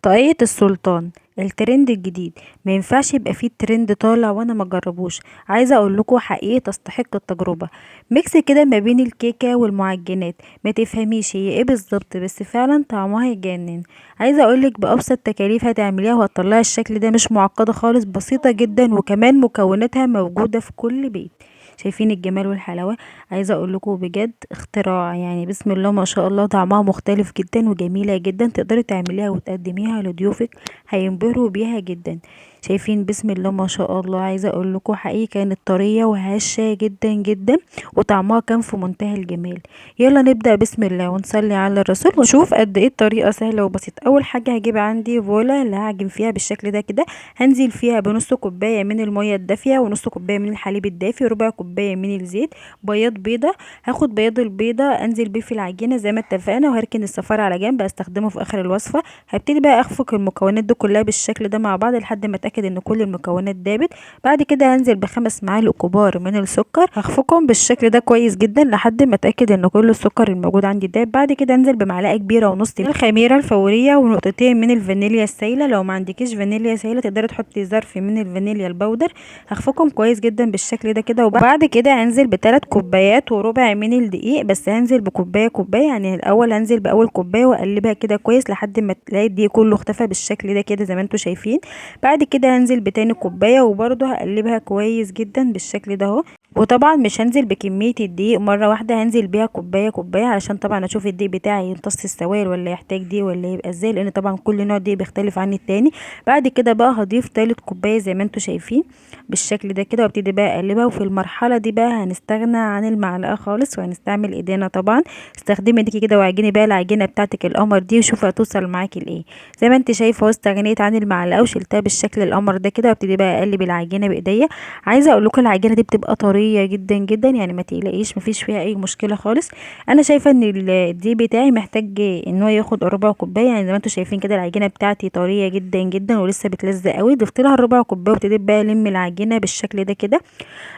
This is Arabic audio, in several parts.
طاقية السلطان الترند الجديد. ما ينفعش يبقى فيه ترند طالع وانا ما جربوش. عايزه اقول لكم حقيقي تستحق التجربه. ميكس كده ما بين الكيكه والمعجنات، ما تفهميش هي ايه بالظبط، بس فعلا طعمها يجنن. عايزه اقول لك بابسط تكاليف هتعمليها وهتطلعي الشكل ده، مش معقده خالص، بسيطه جدا، وكمان مكوناتها موجوده في كل بيت. شايفين الجمال والحلاوه؟ عايزه اقول لكم بجد اختراع، يعني بسم الله ما شاء الله، طعمها مختلف جدا وجميله جدا، تقدري تعمليها وتقدميها لضيوفك، هينبهروا بيها جدا. شايفين بسم الله ما شاء الله؟ عايزه اقول لكم حقيقي كانت طريه وهشه جدا جدا، وطعمها كان في منتهى الجمال. يلا نبدا بسم الله ونصلي على الرسول ونشوف قد ايه الطريقه سهله وبسيطه. اول حاجه هجيب عندي فولا اللي هعجن فيها بالشكل ده كده. هنزل فيها بنص كوبايه من الميه الدافيه، ونص كوبايه من الحليب الدافي، وربع كوبايه من الزيت، بياض بيضه. هاخد بياض البيضه انزل بيه في العجينه زي ما اتفقنا، وهركن الصفار على جنب استخدمه في اخر الوصفه. هبتدي بقى اخفق المكونات دي كلها بالشكل ده مع بعض لحد ما اتاكد ان كل المكونات دابت. بعد كده هنزل ب5 معالق كبار من السكر، هخفقهم بالشكل ده كويس جدا لحد ما اتاكد ان كل السكر الموجود عندي داب. بعد كده انزل بمعلقه كبيره ونص من الخميره الفوريه ونقطتين من الفانيليا السايله. لو ما عندكيش فانيليا سايله تقدري تحطي ظرف من الفانيليا البودر. هخفقهم كويس جدا بالشكل ده كده. وبعد كده هنزل ب3 كوبايات وربع من الدقيق، بس هنزل بكوبايه كوبايه، يعني الاول هنزل باول كوبايه واقلبها كده كويس لحد ما تلاقي الدقيق كله اختفى بالشكل ده كده زي ما انتم شايفين. بعد كده هنزل بتاني كوبايه وبرده هقلبها كويس جدا بالشكل ده اهو. وطبعا مش هنزل بكميه الدقيق مره واحده، هنزل بيها كوبايه كوبايه علشان طبعا اشوف الدقيق بتاعي يمتص السوائل ولا يحتاج دقيق ولا يبقى ازاي، لان طبعا كل نوع دقيق بيختلف عن التاني. بعد كده بقى هضيف تالت كوبايه زي ما انتم شايفين بالشكل ده كده، وابتدي بقى اقلبها. وفي المرحله دي بقى هنستغنى عن المعلقه خالص وهنستعمل ايدينا طبعا. استخدمي ايديكي كده وعجني بقى العجينه بتاعتك القمر دي، وشوفي هتوصل معاكي لايه. زي ما انت شايفه اهو، استغنيت عن المعلقه وشلتها بالشكل القمر ده كده، وابتدي بقى اقلب العجينه بايديا. عايزه اقول لكم العجينه دي بتبقى طريه جدا جدا، يعني ما تقلقيش مفيش فيها اي مشكله خالص. انا شايفه ان الدقيق بتاعي محتاج ان هو ياخد ربع كوبايه، يعني زي ما انتم شايفين كده العجينه بتاعتي طريه جدا جدا ولسه بتلزق قوي. ضفت لها الربع كوبايه وابتديت بقى الم العجينه بالشكل ده كده.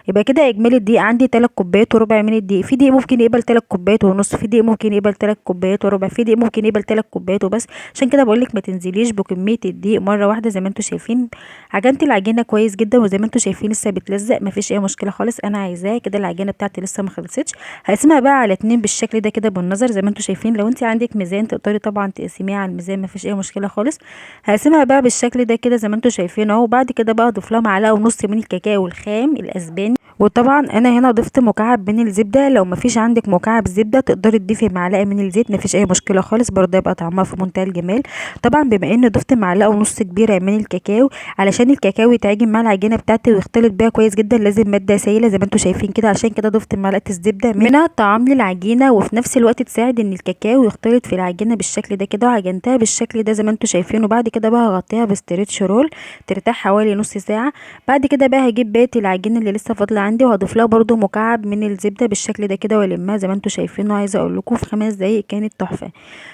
يبقى كده اجمالي الدقيق عندي 3 كوبايات وربع من الدقيق. في دقيق ممكن يقبل 3 كوبايات ونص، في دقيق ممكن يقبل 3 كوبايات وربع، في دقيق ممكن يقبل 3 كوبايات وبس. عشان كده بقول لك ما تنزليش بكميه الدقيق مره واحده. زي ما انتم شايفين عجنت العجينه كويس جدا، وزي ما انتم شايفين لسه بتلزق، ما فيش اي مشكله خالص. انا عايزاها كده، العجينه بتاعتي لسه ما خلصتش. هقسمها بقى على 2 بالشكل ده كده بالنظر زي ما انتم شايفين. لو انت عندك ميزان تقدري طبعا تقسميها على الميزان، ما فيش اي مشكله خالص. هقسمها بقى بالشكل ده كده زي ما انتم شايفين اهو. وبعد كده بقى اضيف لها معلقه ونص من الكاكاو الخام الاسباني. وطبعا انا هنا ضفت مكعب من الزبده، لو مفيش عندك مكعب زبده تقدري تضيفي معلقه من الزيت، مفيش اي مشكله خالص، برضه يبقى طعمها في منتهى الجمال. طبعا بما ان ضفت معلقه ونص كبيره من الكاكاو، علشان الكاكاو يتعجن مع العجينه بتاعتي ويختلط بيها كويس جدا لازم ماده سائله زي ما انتم شايفين كده. عشان كده ضفت معلقه الزبده منها طعم للعجينه، وفي نفس الوقت تساعد ان الكاكاو يختلط في العجينه بالشكل ده كده. وعجنتها بالشكل ده زي ما انتم شايفين. وبعد كده بقى هغطيها بستريتش رول ترتاح حوالي نص ساعه. بعد كده بقى هجيب بقيه العجينه اللي لسه فاضله عندي وهضيف لها برده مكعب من الزبده بالشكل ده كده والمها زي ما انتم شايفين. وعايزه اقول لكم في 5 دقايق كانت تحفه.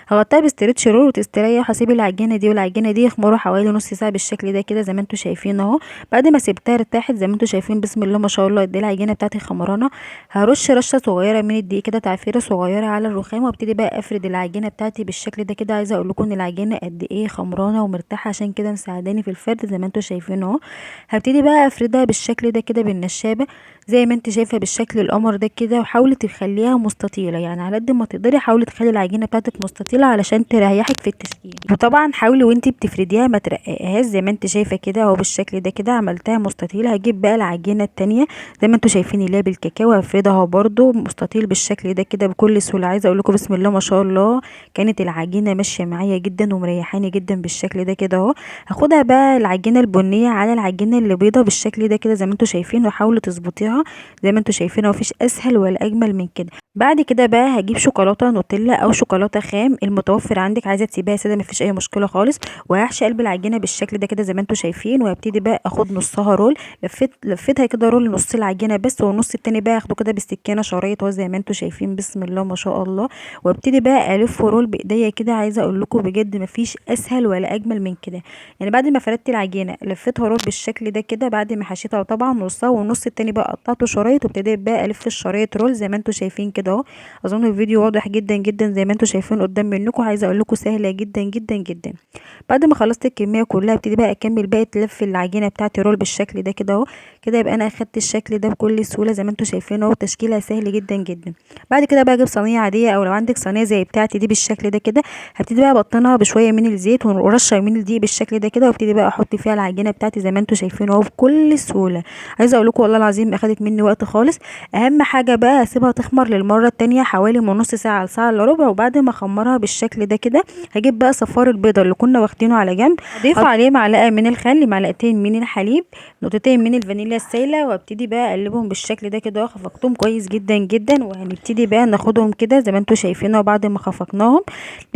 هغطيها بستريتش رول وتستريح. هسيب العجينه دي والعجينه دي يخمروا حوالي نص ساعه بالشكل ده كده زي ما انتم شايفين اهو. بعد ما سبتها ارتاحت زي ما انتم شايفين بسم الله ما شاء الله قد ايه العجينه بتاعتي خمرانه، هرش رشه صغيره من الدقيق كده، تعفيره صغيره على الرخام، وابتدي بقى افرد العجينه بتاعتي بالشكل ده كده. عايزه اقول لكم ان العجينه قد ايه خمرانه ومرتاحه، عشان كده مساعداني في الفرد زي ما انتم شايفين اهو. هبتدي بقى افردها بالشكل ده كده بالنشابه زي ما انت شايفه بالشكل القمر ده كده. وحاولي تخليها مستطيله، يعني على قد ما تقدري حاولي تخلي العجينه بتاعتك مستطيله علشان تريحك في التشكيل. وطبعا حاولي وانت بتفرديها ما ترققهاش زي ما انت شايفه كده اهو بالشكل ده كده. عملتها مستطيله. هجيب بقى العجينه التانية زي ما انتم شايفين اللي هي بالكاكاو، هفردها برده مستطيل بالشكل ده كده بكل سهوله. عايزه اقول لكم بسم الله ما شاء الله كانت العجينه ماشيه معايا جدا ومريحاني جدا بالشكل ده كده اهو. هاخدها بقى العجينه البنيه على العجينه اللي بيضه بالشكل ده كده زي ما انتم شايفين، وحاولوا تظبطيها زي ما انتم شايفين. مفيش اسهل ولا اجمل من كده. بعد كده بقى هجيب شوكولاته نوتيلا او شوكولاته خام المتوفر عندك. عايزه تسيبيها ساده مفيش اي مشكله خالص. وهحشي قلب العجينه بالشكل ده كده زي ما انتم شايفين. وهبتدي بقى اخد نصها رول، لفيتها كده رول نص العجينه بس، والنص التاني بقى اخده كده بالسكينه شرايط اهو زي ما انتم شايفين بسم الله ما شاء الله. وابتدي بقى الف رول بايديا كده. عايزه اقول لكم بجد مفيش اسهل ولا اجمل من كده. يعني بعد ما فردت العجينه لفيتها رول بالشكل ده كده، بعد ما حشيتها طبعا نصها والنص التاني بقى قطعته شرايط وابتديت بقى الف الشرايط رول زي ما انتوا شايفين كده اهو. اظن الفيديو واضح جدا جدا زي ما انتوا شايفين قدام منكم. عايزه اقول لكم سهله جدا جدا جدا. بعد ما خلصت الكميه كلها ابتدي بقى اكمل باقي لف العجينه بتاعتي رول بالشكل ده كده اهو. كده يبقى انا اخدت الشكل ده بكل سهوله زي ما انتوا شايفين اهو. تشكيلها سهل جدا جدا. بعد كده بقى اجيب صينيه عاديه او لو عندك صينيه زي بتاعتي دي بالشكل ده كده، هبتدي بقى ابطنها بشويه من الزيت ورشه من الدقيق بالشكل ده كده، وابتدي بقى احط فيها العجينه بتاعتي زي ما انتوا شايفين اهو بكل سهوله. عايزه اقول لكم والله العظيم اخدت مني وقت خالص. اهم حاجه بقى اسيبها تخمر للمره التانية حوالي من نص ساعه لساعه الا ربع. وبعد ما اخمرها بالشكل ده كده هجيب بقى صفار البيضه اللي كنا واخدينه على جنب، اضيف عليه معلقه من الخل، معلقتين من الحليب، نقطتين من الفانيليا السايله، وابتدي بقى اقلبهم بالشكل ده كده. خفقتهم كويس جدا جدا وهنبتدي بقى ناخدهم كده زي ما انتوا شايفين. وبعد ما خفقناهم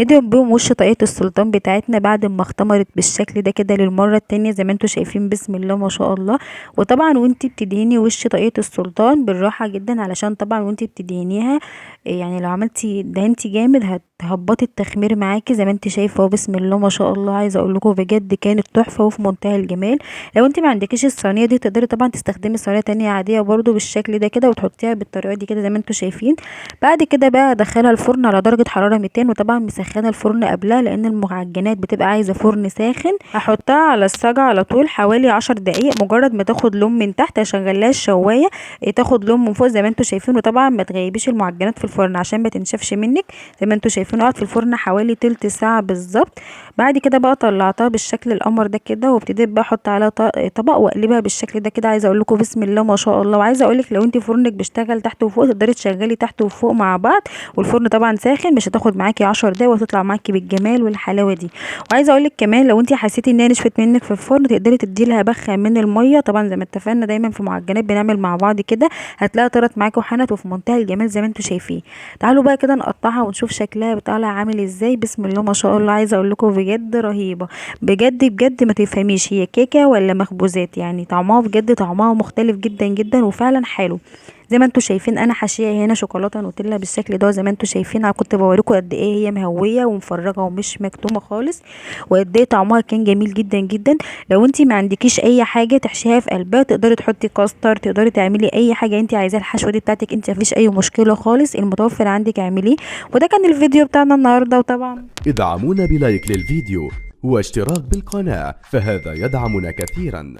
ندهن بيهم وش طاقية السلطان بتاعتنا بعد ما اختمرت بالشكل ده كده للمرة التانية زي ما انتوا شايفين. بسم الله ما شاء الله. وطبعا وانتي بتدهني وش طاقية السلطان بالراحة جدا، علشان طبعا وانتي بتدهنيها يعني لو عملتي دهنتي جامد هتهبطي التخمير معاكي زي ما انت شايفه اهو. بسم الله ما شاء الله. عايزه اقول لكم بجد كانت تحفه وفي منتهى الجمال. لو انت ما عندكيش الصينيه دي تقدري طبعا تستخدمي صينيه تانية عاديه برده بالشكل ده كده وتحطيها بالطريقه دي كده زي ما انتوا شايفين. بعد كده بقى ادخلها الفرن على درجه حراره 200، وطبعا مسخنه الفرن قبلها لان المعجنات بتبقى عايزه فرن ساخن. هحطها على الصاجه على طول حوالي 10 دقائق. مجرد ما تاخد لون من تحت اشغلها الشوايه تاخد لون من فوق زي ما انتوا شايفين. وطبعا ما تغيبيش المعجنات في الفرن عشان ما تنشفش منك زي ما انتوا شايفين. قعدت في الفرن حوالي تلت ساعه بالظبط. بعد كده بقى طلعتها بالشكل القمر ده كده وابتديت بقى احط عليها طبق واقلبها بالشكل ده كده. عايزه اقول لكم بسم الله ما شاء الله. وعايزه اقول لك لو انت فرنك بيشتغل تحت وفوق تقدري تشغلي تحت وفوق مع بعض، والفرن طبعا ساخن مش هتاخد معاكي 10 دقايق وتطلع معاكي بالجمال والحلاوه دي. وعايزه اقول لك كمان لو انت حسيتي ان هي نشفت منك في الفرن تقدري تدي لها بخه من الميه. طبعا زي ما اتفقنا دايما في معجنات بنعمل مع بعض كده، هتلاقيها طرت معاكي وحنت وفي منتهى الجمال زي ما انتوا شايفين. تعالوا بقى كده نقطعها ونشوف شكلها بيطلع عامل ازاي. بسم الله ما شاء الله. عايزه اقول لكم بجد رهيبه بجد بجد. ما تفهميش هي كيكه ولا مخبوزات، يعني طعمها بجد طعمها مختلف جدا جدا وفعلا حلو. زي ما انتوا شايفين انا حاشيه هنا شوكولاته نوتيلا بالشكل ده زي ما انتوا شايفين. انا كنت بوريكم قد ايه هي مهويه ومفرغه ومش مكتومه خالص، وقد ايه طعمها كان جميل جدا جدا. لو انت ما عندكيش اي حاجه تحشيها في قلبها تقدري تحطي كاستر، تقدري تعملي اي حاجه انت عايزاها. الحشوه دي بتاعتك انت مفيش اي مشكله خالص، المتوفر عندك اعمليه. وده كان الفيديو بتاعنا النهارده. وطبعا ادعمونا بلايك للفيديو واشتراك بالقناه فهذا يدعمنا كثيرا.